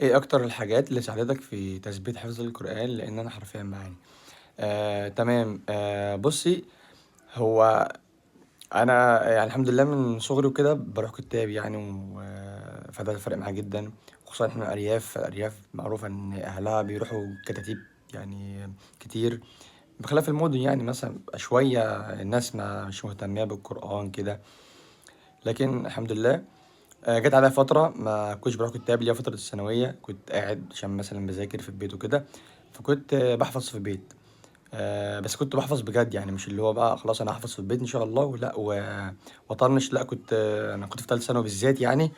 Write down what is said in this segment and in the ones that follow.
ايه اكتر الحاجات اللي ساعدتك في تثبيت حفظ القرآن؟ لان انا حرفيا بعاني. تمام. بصي، هو انا يعني الحمد لله من صغري وكده بروح كتاب يعني فده فرق معايا جدا. خصوصا احنا من الارياف معروفه ان اهلها بيروحوا كتاتيب يعني كتير، بخلاف المدن يعني مثلا بيبقى شويه الناس ما مش مهتميه بالقرآن كده. لكن الحمد لله جت عليا فترة ما كنتش بروح كتاب، اللي هي فترة الثانوية كنت قاعد عشان مثلا بذاكر في البيت وكده. فكنت بحفظ في البيت. بس كنت بحفظ بجد يعني، مش اللي هو بقى خلاص انا هحفظ في البيت ان شاء الله ولا وطنش. لا، كنت انا كنت في ثالث ثانوي بالذات يعني.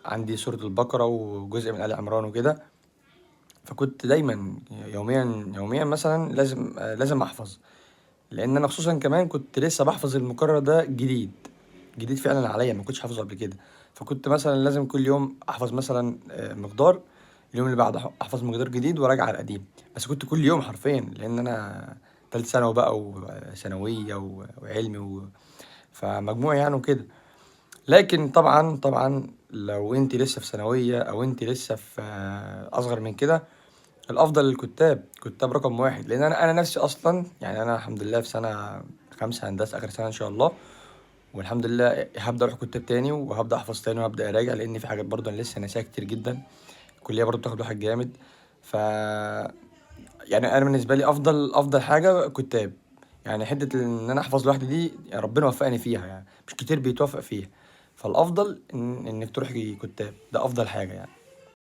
عندي سورة البقرة وجزء من آل عمران وكده. فكنت دايما يوميا مثلا لازم احفظ. لان انا خصوصا كمان كنت لسه بحفظ المقرر ده جديد فعلا عليا، ما كنتش حافظه قبل كده. فكنت مثلا لازم كل يوم احفظ مثلا مقدار، اليوم اللي بعده احفظ مقدار جديد وراجع على القديم. بس كنت كل يوم حرفيا، لان انا تالت ثانوي بقى وثانويه وعلمي فمجموع يعني وكده. لكن طبعا لو انت لسه في ثانويه او انت لسه في اصغر من كده، الافضل كتاب رقم واحد. لان انا نفسي اصلا يعني انا الحمد لله في سنه خمسة هندسه، اخر سنه ان شاء الله. والحمد لله هبدا اروح كتاب تاني وهبدا احفظ تاني وهبدا اراجع، لان في حاجات برضه انا لسه ناسيها كتير جدا. الكليه برضه بتاخد واحد جامد. ف يعني انا بالنسبه لي افضل حاجه كتاب. يعني حته ان انا احفظ لوحدي دي يعني ربنا وفقني فيها، يعني مش كتير بيتوفق فيها. فالافضل انك تروحي كتاب، ده افضل حاجه يعني.